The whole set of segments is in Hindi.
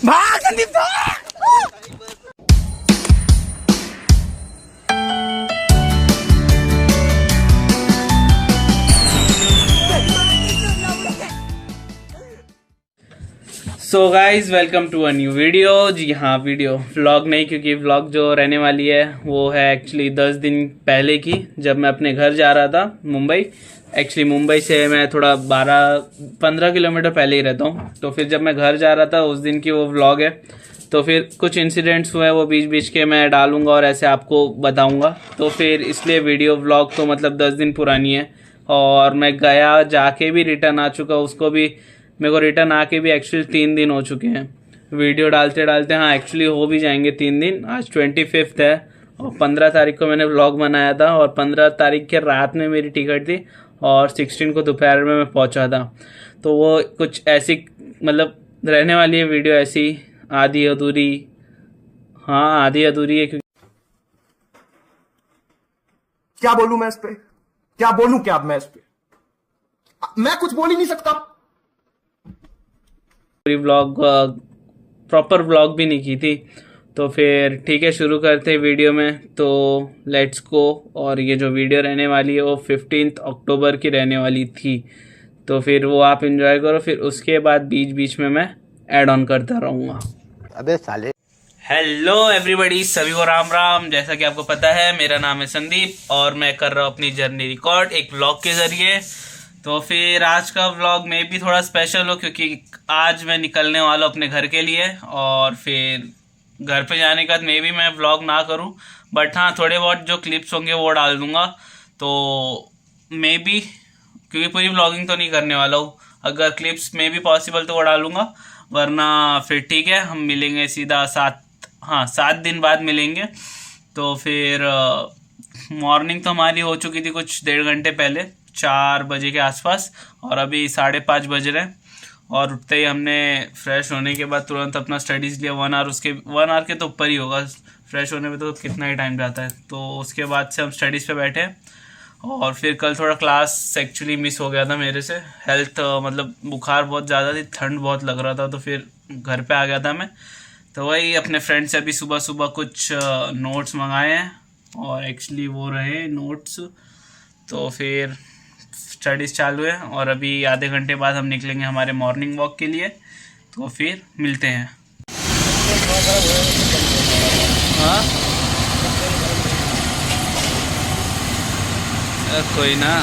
भाग संदीप भाग। So guys welcome to a new video. जी हाँ, वीडियो व्लॉग नहीं, क्योंकि व्लॉग जो रहने वाली है वो है एक्चुअली 10 दिन पहले की, जब मैं अपने घर जा रहा था मुंबई। एक्चुअली मुंबई से मैं थोड़ा 12-15 किलोमीटर पहले ही रहता हूँ, तो फिर जब मैं घर जा रहा था उस दिन की वो व्लॉग है। तो फिर कुछ इंसिडेंट्स हुए वो बीच बीच के मैं डालूंगा और ऐसे आपको बताऊंगा, तो फिर इसलिए वीडियो व्लॉग तो मतलब 10 दिन पुरानी है। और मैं गया जाके भी रिटर्न आ चुका, उसको भी मेरे को रिटर्न आके भी एक्चुअली 3 दिन हो चुके हैं वीडियो डालते डालते। हाँ, एक्चुअली हो भी जाएंगे 3 दिन। आज 25 है और 15 तारीख को मैंने व्लॉग बनाया था, और 15 तारीख के रात में मेरी टिकट थी और 16 को दोपहर में मैं पहुंचा था। तो वो कुछ ऐसी मतलब रहने वाली है वीडियो, ऐसी आधी अधूरी। हाँ, आधी अधूरी है क्योंकि क्या बोलूं मैं इस पे, क्या बोलूं क्या अब मैं इस पे, मैं कुछ बोल ही नहीं सकता। पूरी व्लॉग प्रॉपर व्लॉग भी नहीं की थी। तो फिर ठीक है, शुरू करते हैं वीडियो में, तो लेट्स गो। और ये जो वीडियो रहने वाली है वो 15 अक्टूबर की रहने वाली थी, तो फिर वो आप एंजॉय करो। फिर उसके बाद बीच बीच में मैं ऐड ऑन करता रहूँगा। अबे साले। हेलो एवरीबॉडी, सभी को राम राम। जैसा कि आपको पता है, मेरा नाम है संदीप और मैं कर रहा हूँ अपनी जर्नी रिकॉर्ड एक व्लॉग के ज़रिए। तो फिर आज का व्लॉग में भी थोड़ा स्पेशल हो, क्योंकि आज मैं निकलने वाला हूँ अपने घर के लिए। और फिर घर पे जाने के बाद मे भी मैं व्लॉग ना करूँ, बट हाँ थोड़े बहुत जो क्लिप्स होंगे वो डाल दूँगा। तो मे भी, क्योंकि पूरी व्लॉगिंग तो नहीं करने वाला हूँ, अगर क्लिप्स में भी पॉसिबल तो वो डालूंगा, वरना फिर ठीक है हम मिलेंगे सीधा 7 दिन बाद मिलेंगे। तो फिर मॉर्निंग तो हमारी हो चुकी थी कुछ 1.5 घंटे पहले, 4 बजे के आसपास, और अभी 5:30 बज रहे हैं। और उठते ही हमने फ्रेश होने के बाद तुरंत अपना स्टडीज़ लिया। 1 आवर के तो ऊपर ही होगा, फ्रेश होने में तो कितना ही टाइम जाता है। तो उसके बाद से हम स्टडीज़ पे बैठे। और फिर कल थोड़ा क्लास एक्चुअली मिस हो गया था मेरे से, हेल्थ मतलब बुखार बहुत ज़्यादा थी, ठंड बहुत लग रहा था, तो फिर घर पे आ गया था मैं। तो वही अपने फ्रेंड से अभी सुबह सुबह कुछ नोट्स मंगाए हैं, और एक्चुअली वो रहे नोट्स। तो फिर स्टडीज़ चालू है, और अभी आधे घंटे बाद हम निकलेंगे हमारे मॉर्निंग वॉक के लिए। तो फिर मिलते हैं। हाँ, कोई ना।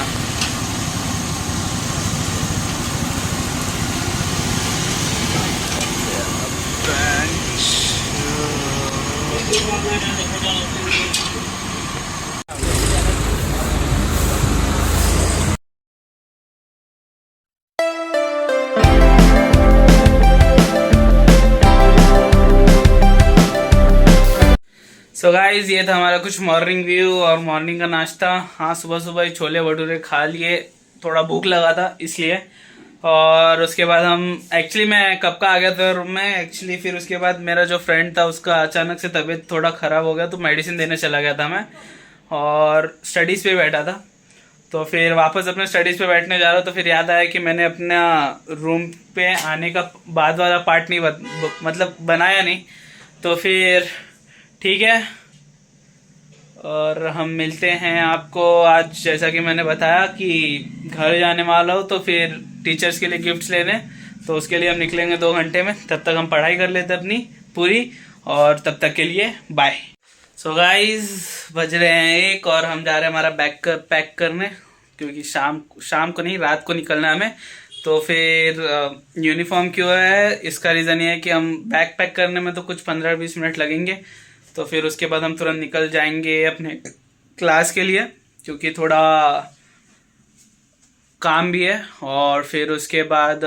सो गाइज, ये था हमारा कुछ मॉर्निंग व्यू और मॉर्निंग का नाश्ता। हाँ, सुबह सुबह ही छोले भटूरे खा लिए, थोड़ा भूख लगा था इसलिए। और उसके बाद हम एक्चुअली मैं कब का आ गया था रूम में एक्चुअली। फिर उसके बाद मेरा जो फ्रेंड था उसका अचानक से तबीयत थोड़ा ख़राब हो गया, तो मेडिसिन देने चला गया था मैं, और स्टडीज़ पे बैठा था। तो फिर वापस अपने स्टडीज़ पे बैठने जा रहा हूँ, तो फिर याद आया कि मैंने अपना रूम पे आने का बाद वाला पार्ट नहीं मतलब बनाया नहीं। तो फिर ठीक है, और हम मिलते हैं आपको आज। जैसा कि मैंने बताया कि घर जाने वाला हो, तो फिर टीचर्स के लिए गिफ्ट्स लेने, तो उसके लिए हम निकलेंगे 2 घंटे में। तब तक हम पढ़ाई कर लेते अपनी पूरी, और तब तक के लिए बाय। सो गाइज, बज रहे हैं 1 और हम जा रहे हैं हमारा बैग पैक करने, क्योंकि शाम को नहीं, रात को निकलना है हमें। तो फिर यूनिफॉर्म क्यों है, इसका रीज़न ये है कि हम बैग पैक करने में तो कुछ 15-20 मिनट लगेंगे। तो फिर उसके बाद हम तुरंत निकल जाएंगे अपने क्लास के लिए, क्योंकि थोड़ा काम भी है। और फिर उसके बाद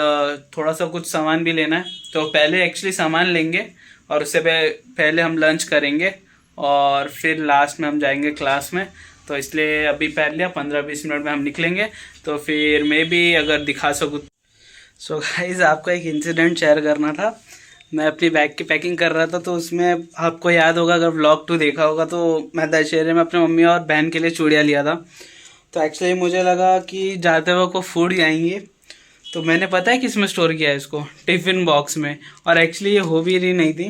थोड़ा सा कुछ सामान भी लेना है, तो पहले एक्चुअली सामान लेंगे और उससे पहले हम लंच करेंगे, और फिर लास्ट में हम जाएंगे क्लास में। तो इसलिए अभी पहन लिया, 15-20 मिनट में हम निकलेंगे। तो फिर मैं भी अगर दिखा सकूँ। सो गाइस, आपको एक इंसिडेंट शेयर करना था। मैं अपनी बैग की पैकिंग कर रहा था, तो उसमें आपको याद होगा, अगर व्लॉग 2 देखा होगा, तो मैं दशहरे में अपनी मम्मी और बहन के लिए चूड़ियाँ लिया था। तो एक्चुअली मुझे लगा कि जाते वक्त वो फूट जाएंगी, तो मैंने पता है किस में स्टोर किया है इसको, टिफ़िन बॉक्स में। और एक्चुअली ये हो भी रही नहीं थी,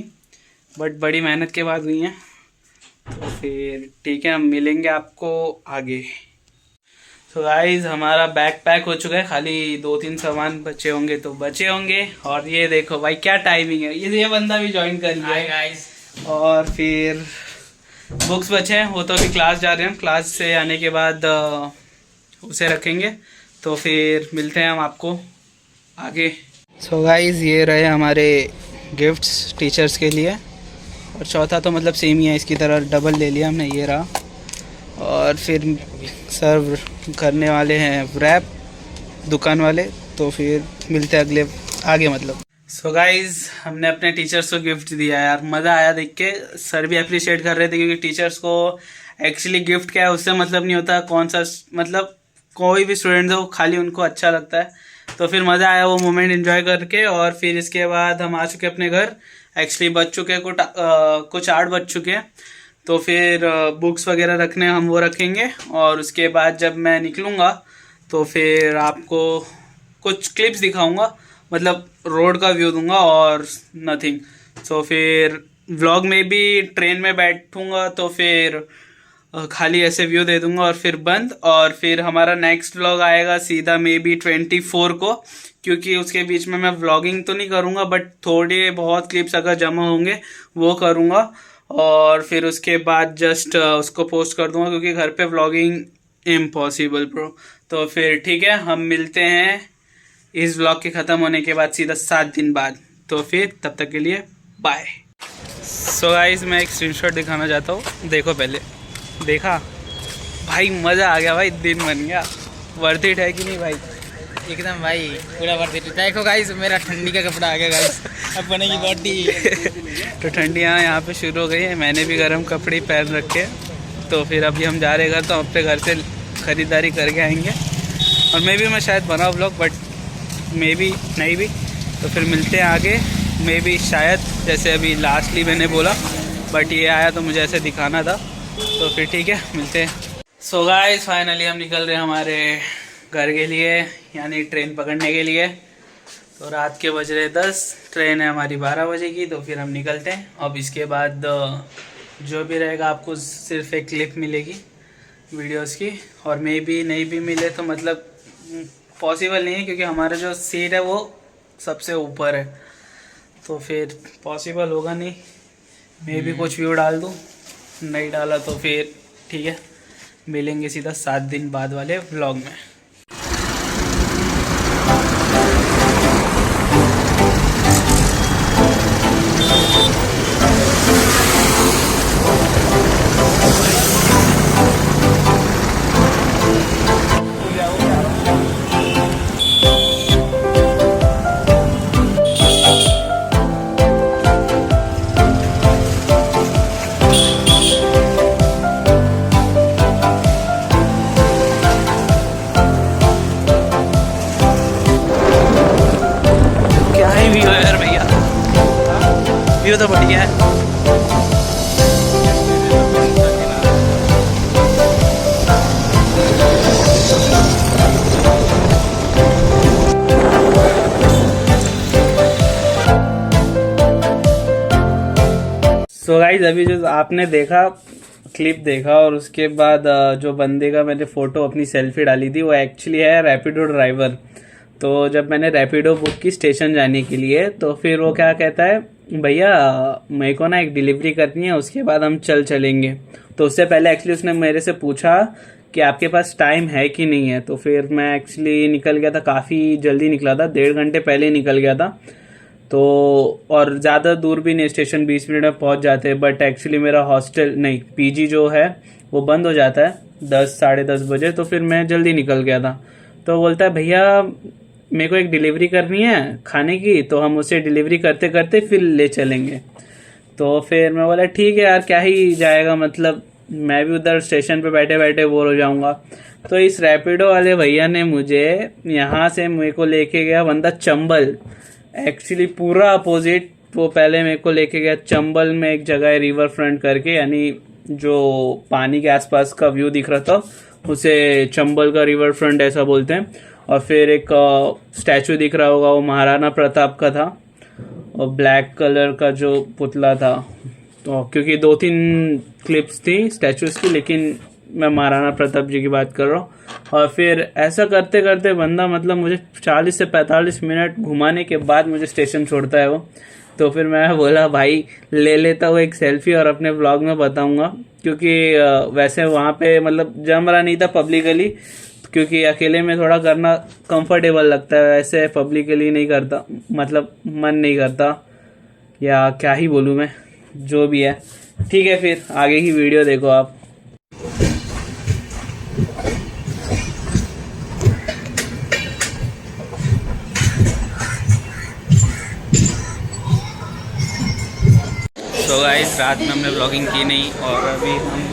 बट बड़ी मेहनत के बाद हुई है। तो फिर ठीक है, हम मिलेंगे आपको आगे। तो गाइज हमारा बैग पैक हो चुका है, खाली 2-3 सामान बचे होंगे तो बचे होंगे। और ये देखो भाई क्या टाइमिंग है, ये बंदा भी ज्वाइन कर लिया है गाइज। और फिर बुक्स बचे हैं, वो तो अभी क्लास जा रहे हैं, क्लास से आने के बाद उसे रखेंगे। तो फिर मिलते हैं हम आपको आगे। सो गाइज ये रहे हमारे गिफ्ट्स टीचर्स के लिए। और चौथा तो मतलब सेम ही है, इसकी तरह डबल ले लिया हमने, ये रहा। और फिर सर्व करने वाले हैं रैप दुकान वाले। तो फिर मिलते हैं अगले आगे मतलब। सो गाइज हमने अपने टीचर्स को गिफ्ट दिया यार, मज़ा आया देख के। सर भी अप्रिशिएट कर रहे थे, क्योंकि टीचर्स को एक्चुअली गिफ्ट क्या है उससे मतलब नहीं होता, कौन सा मतलब कोई भी स्टूडेंट हो, खाली उनको अच्छा लगता है। तो फिर मज़ा आया वो मोमेंट एंजॉय करके। और फिर इसके बाद हम आ चुके अपने घर, एक्चुअली बज चुके हैं कुछ 8 बज चुके हैं। तो फिर बुक्स वगैरह रखने हम वो रखेंगे। और उसके बाद जब मैं निकलूँगा तो फिर आपको कुछ क्लिप्स दिखाऊंगा, मतलब रोड का व्यू दूंगा और नथिंग। तो फिर व्लॉग में भी ट्रेन में बैठूंगा तो फिर खाली ऐसे व्यू दे दूंगा और फिर बंद। और फिर हमारा नेक्स्ट व्लॉग आएगा सीधा मे बी 24 को, क्योंकि उसके बीच में मैं व्लॉगिंग तो नहीं करूंगा, बट थोड़े बहुत क्लिप्स अगर जमा होंगे वो करूंगा। और फिर उसके बाद जस्ट उसको पोस्ट कर दूंगा, क्योंकि घर पे व्लॉगिंग इम्पॉसिबल ब्रो। तो फिर ठीक है, हम मिलते हैं इस व्लॉग के ख़त्म होने के बाद सीधा 7 दिन बाद। तो फिर तब तक के लिए बाय। सो गाइस मैं एक स्क्रीनशॉट दिखाना चाहता हूँ, देखो पहले। देखा भाई, मज़ा आ गया भाई, दिन बन गया। वर्थ इट है कि नहीं भाई? एकदम भाई पूरा वर्थ इट। देखो गाइस मेरा ठंडी का कपड़ा आ गया गाइस, अब बनेगी बॉडी। तो ठंडियाँ यहाँ पे शुरू हो गई है, मैंने भी गर्म कपड़े पहन रखे। तो फिर अभी हम जा रहे हैं घर, तो अपने घर से ख़रीदारी करके आएंगे। और मे भी मैं शायद बनाऊँ व्लॉग, बट मे भी नहीं भी। तो फिर मिलते हैं आगे, मे भी शायद, जैसे अभी लास्टली मैंने बोला, बट ये आया तो मुझे ऐसे दिखाना था। तो फिर ठीक है, मिलते हैं। सो गाइस फाइनली हम निकल रहे हैं हमारे घर के लिए, यानी ट्रेन पकड़ने के लिए। तो रात के बज रहे 10, ट्रेन है हमारी 12 बजे की। तो फिर हम निकलते हैं। अब इसके बाद जो भी रहेगा आपको सिर्फ एक क्लिप मिलेगी वीडियोस की, और मे भी नहीं भी मिले तो मतलब पॉसिबल नहीं है, क्योंकि हमारा जो सीट है वो सबसे ऊपर है। तो फिर पॉसिबल होगा नहीं, मे भी कुछ व्यू डाल दूँ, नहीं डाला तो फिर ठीक है, मिलेंगे सीधा 7 दिन बाद वाले व्लॉग में। व्यू तो बढ़िया है। सो गाइस अभी जो आपने देखा क्लिप देखा, और उसके बाद जो बंदे का मैंने फ़ोटो अपनी सेल्फी डाली थी, वो एक्चुअली है रैपिडो ड्राइवर। तो जब मैंने रैपिडो बुक की स्टेशन जाने के लिए, तो फिर वो क्या कहता है, भैया मेरे को ना एक डिलीवरी करनी है, उसके बाद हम चलेंगे। तो उससे पहले एक्चुअली उसने मेरे से पूछा कि आपके पास टाइम है कि नहीं है। तो फिर मैं एक्चुअली निकल गया था, काफ़ी जल्दी निकला था, 1.5 घंटे पहले निकल गया था। तो और ज़्यादा दूर भी नहीं, स्टेशन 20 मिनट में पहुंच जाते हैं। बट एक्चुअली मेरा हॉस्टल नहीं, पीजी जो है वो बंद हो जाता है 10 साढ़े 10 बजे। तो फिर मैं जल्दी निकल गया था। तो बोलता है भैया मेरे को एक डिलीवरी करनी है खाने की, तो हम उसे डिलीवरी करते करते फिर ले चलेंगे। तो फिर मैं बोला ठीक है यार, क्या ही जाएगा, मतलब मैं भी उधर स्टेशन पे बैठे बैठे बोर हो जाऊंगा। तो इस रैपिडो वाले भैया ने मुझे यहाँ से मेरे को लेके गया बंदा चंबल, एक्चुअली पूरा अपोजिट। वो पहले मेरे को लेके गया चंबल में, एक जगह है रिवर फ्रंट करके, यानी जो पानी के आसपास का व्यू दिख रहा था उसे चंबल का रिवर फ्रंट ऐसा बोलते हैं। और फिर एक स्टैचू दिख रहा होगा, वो महाराणा प्रताप का था, और ब्लैक कलर का जो पुतला था। तो क्योंकि 2-3 क्लिप्स थी स्टैचूज की, लेकिन मैं महाराणा प्रताप जी की बात कर रहा हूँ। और फिर ऐसा करते करते बंदा मतलब मुझे 40 से 45 मिनट घुमाने के बाद मुझे स्टेशन छोड़ता है वो। तो फिर मैं बोला भाई ले लेता हूँ एक सेल्फी और अपने व्लॉग में बताऊंगा, क्योंकि वैसे वहाँ पे मतलब जम रहा नहीं था पब्लिकली, क्योंकि अकेले में थोड़ा करना कंफर्टेबल लगता है, ऐसे पब्लिकली नहीं करता, मतलब मन नहीं करता, या क्या ही बोलूँ मैं, जो भी है। ठीक है, फिर आगे की वीडियो देखो आप। तो गाइस रात में हमने व्लॉगिंग की नहीं, और अभी हम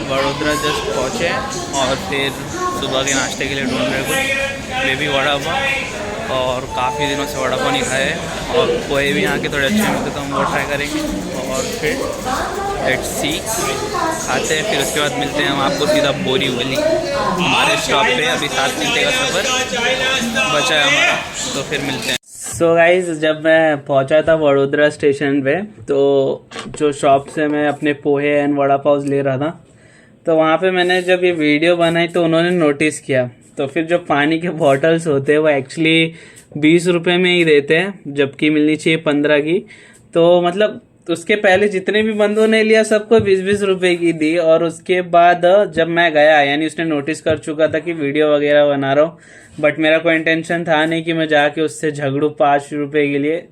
वडोदरा जस्ट पहुँचे, और फिर सुबह के नाश्ते के लिए ढूंढ रहे कुछ बेबी वड़ा पाव, और काफ़ी दिनों से वड़ा पाव नहीं खाए, और पोहे भी यहाँ के थोड़े अच्छे मिलते तो हम वो ट्राई करेंगे। और फिर लेट्स सी खाते हैं, फिर उसके बाद मिलते हैं हम आपको सीधा बोरीवली हमारे स्टॉप पे। अभी 7 घंटे का सफ़र बचा है हमारा, तो फिर मिलते हैं। सो गाइज जब मैं पहुंचा था वडोदरा स्टेशन पे, तो जो शॉप से मैं अपने पोहे एंड वड़ा पाव ले रहा था, तो वहाँ पे मैंने जब ये वीडियो बनाई तो उन्होंने नोटिस किया। तो फिर जो पानी के बॉटल्स होते हैं वो एक्चुअली 20 रुपये में ही देते हैं, जबकि मिलनी चाहिए 15 की। तो मतलब उसके पहले जितने भी बंदों ने लिया सबको 20-20 रुपए की दी, और उसके बाद जब मैं गया, यानी उसने नोटिस कर चुका था कि वीडियो वगैरह बना रहा हूँ, बट मेरा कोई इंटेंशन था नहीं कि मैं जाके उससे झगड़ूँ 5 रुपए के लिए।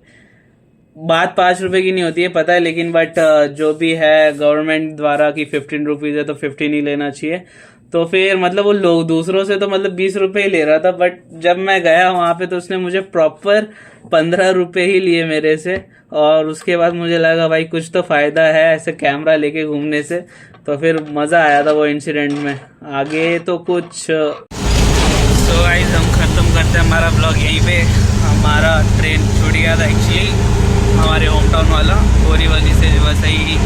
बात 5 रुपए की नहीं होती है पता है, लेकिन बट जो भी है गवर्नमेंट द्वारा कि 15 रुपीज़ है तो 15 ही लेना चाहिए। तो फिर मतलब वो लोग दूसरों से तो मतलब 20 रुपए ही ले रहा था, बट जब मैं गया वहाँ पे तो उसने मुझे प्रॉपर 15 रुपए ही लिए मेरे से। और उसके बाद मुझे लगा भाई कुछ तो फायदा है ऐसे कैमरा लेके घूमने से, तो फिर मज़ा आया था वो इंसिडेंट में। आगे तो कुछ तो गाइस हम ख़त्म करते हैं हमारा ब्लॉग यहीं पे। हमारा ट्रेन छूट गया था एक्चुअली, हमारे होम टाउन वाला बोरीवली से बस ही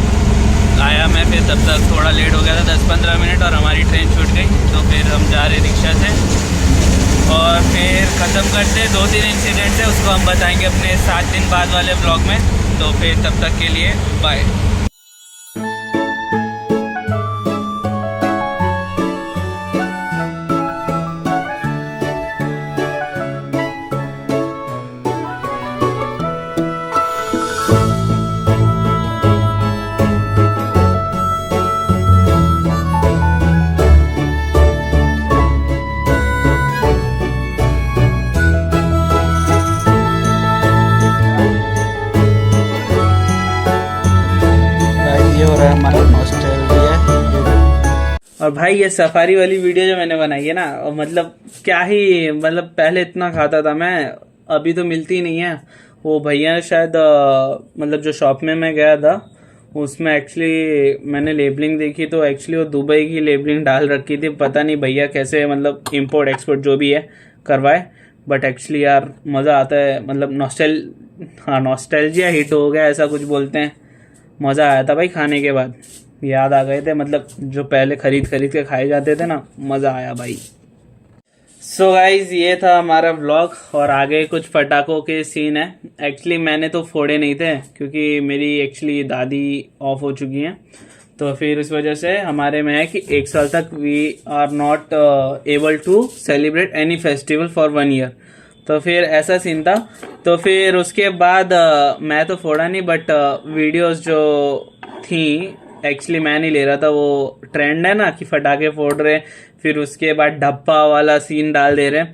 आया मैं, फिर तब तक थोड़ा लेट हो गया था 10-15 मिनट, और हमारी ट्रेन छूट गई। तो फिर हम जा रहे रिक्शा से, और फिर ख़त्म करते 2-3 इंसिडेंट्स है, उसको हम बताएंगे अपने 7 दिन बाद वाले ब्लॉग में। तो फिर तब तक के लिए बाय। और भाई ये सफारी वाली वीडियो जो मैंने बनाई है ना, मतलब क्या ही, मतलब पहले इतना खाता था मैं, अभी तो मिलती नहीं है। वो भैया शायद मतलब जो शॉप में मैं गया था उसमें एक्चुअली मैंने लेबलिंग देखी, तो एक्चुअली वो दुबई की लेबलिंग डाल रखी थी। पता नहीं भैया कैसे मतलब इंपोर्ट एक्सपोर्ट जो भी है करवाए, बट एक्चुअली यार मज़ा आता है, मतलब नॉस्टैल्जिया हिट हो गया ऐसा कुछ बोलते हैं। मज़ा आया था भाई खाने के बाद, याद आ गए थे मतलब जो पहले खरीद के खाए जाते थे ना, मज़ा आया भाई। सो गाइज ये था हमारा व्लॉग, और आगे कुछ पटाखों के सीन है। एक्चुअली मैंने तो फोड़े नहीं थे क्योंकि मेरी एक्चुअली दादी ऑफ हो चुकी हैं, तो फिर इस वजह से हमारे में है कि 1 साल तक we are not able to celebrate any festival for 1 year. तो फिर ऐसा सीन था। तो फिर उसके बाद मैं तो फोड़ा नहीं, बट वीडियोस जो थी एक्चुअली मैं नहीं ले रहा था। वो ट्रेंड है ना कि फटाके फोड़ रहे, फिर उसके बाद ढप्पा वाला सीन डाल दे रहे,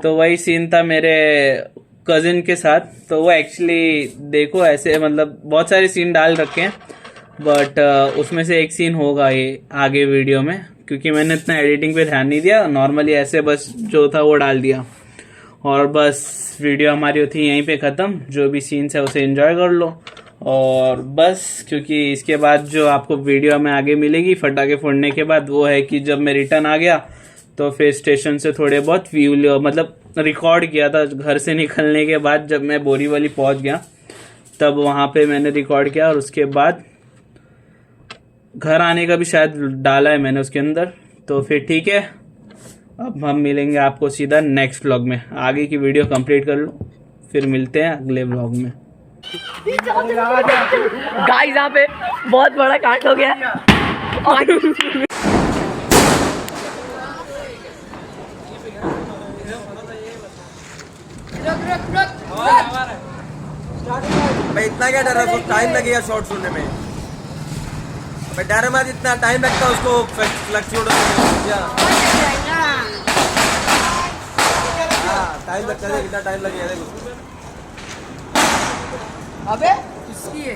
तो वही सीन था मेरे कजिन के साथ। तो वो एक्चुअली देखो ऐसे मतलब बहुत सारे सीन डाल रखे हैं, बट उसमें से एक सीन होगा ये आगे वीडियो में, क्योंकि मैंने इतना एडिटिंग पे ध्यान नहीं दिया, नॉर्मली ऐसे बस जो था वो डाल दिया। और बस वीडियो हमारी होती यहीं पे ख़त्म। जो भी सीन्स है उसे एंजॉय कर लो, और बस क्योंकि इसके बाद जो आपको वीडियो में आगे मिलेगी फटाके फोड़ने के बाद, वो है कि जब मैं रिटर्न आ गया तो फिर स्टेशन से थोड़े बहुत व्यू मतलब रिकॉर्ड किया था। घर से निकलने के बाद जब मैं बोरीवली पहुंच गया तब वहाँ पे मैंने रिकॉर्ड किया, और उसके बाद घर आने का भी शायद डाला है मैंने उसके अंदर। तो फिर ठीक है, अब हम मिलेंगे आपको सीधा नेक्स्ट व्लॉग में। आगे की वीडियो कंप्लीट कर लो, फिर मिलते हैं अगले व्लॉग में। गाइस यहाँ पे बहुत बड़ा कांड हो गया और भाई इतना क्या डर है, टाइम लगेगा शॉर्ट सुनने में। भाई डर मत, इतना टाइम लगता है उसको फ्लक्चुएट टाइम लगता है, कितना टाइम लगेगा देखो। अबे किसकी है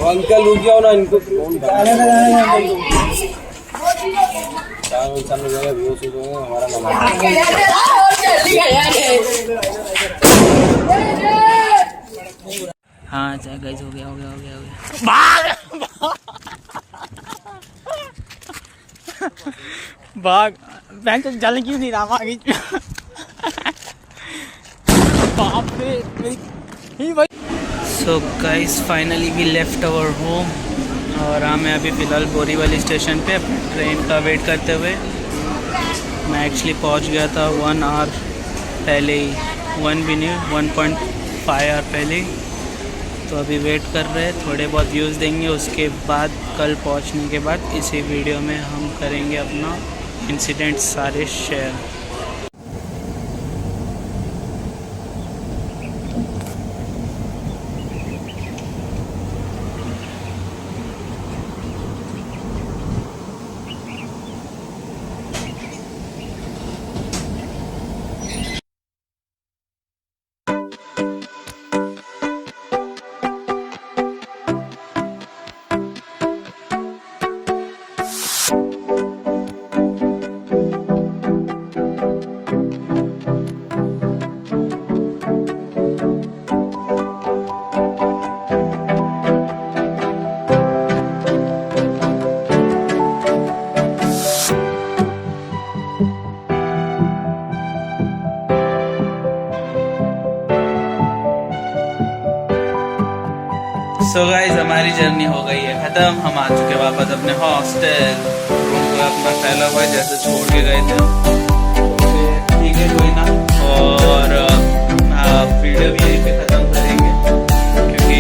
अंकल रुक जाओ ना, इनको हाँ चाहे गाइस हो गया भाग बैंक तो जल क्यों नहीं रहा आगे बाप रे मेरी भाई। So guys finally we left our home और हम हैं अभी फ़िलहाल बोरीवली स्टेशन पे ट्रेन का वेट करते हुए। मैं एक्चुअली पहुंच गया था 1 आवर पहले ही, 1 भी नहीं 1.5 आवर पहले ही। तो अभी वेट कर रहे हैं, थोड़े बहुत व्यूज़ देंगे, उसके बाद कल पहुंचने के बाद इसी वीडियो में हम करेंगे अपना इंसिडेंट सारे शेयर। सो गाइस हमारी जर्नी हो गई है ख़त्म। हम आ चुके हैं वापस अपने हॉस्टल। रूम का अपना फैला हुआ है जैसे छोड़ के गए थे हम। ठीक है कोई ना, और वीडियो भी यहीं पे ख़त्म करेंगे क्योंकि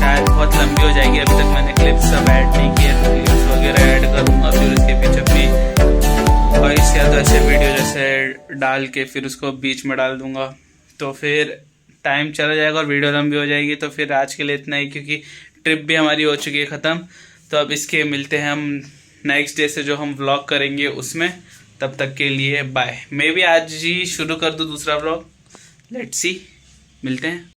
शायद बहुत लंबी हो जाएगी। अभी तक मैंने क्लिप्स सब ऐड नहीं किए, तो क्लिप्स वगैरह ऐड करूँगा, फिर उसके पीछे अपनी वॉइस या तो ऐसे वीडियो जैसे डाल के फिर उसको बीच में डाल दूँगा, तो फिर टाइम चला जाएगा और वीडियो लंबी हो जाएगी। तो फिर आज के लिए इतना ही, क्योंकि ट्रिप भी हमारी हो चुकी है ख़त्म। तो अब इसके मिलते हैं हम नेक्स्ट डे से जो हम व्लॉग करेंगे उसमें। तब तक के लिए बाय। मैं भी आज ही शुरू कर दूँ दूसरा व्लॉग, लेट्स सी, मिलते हैं।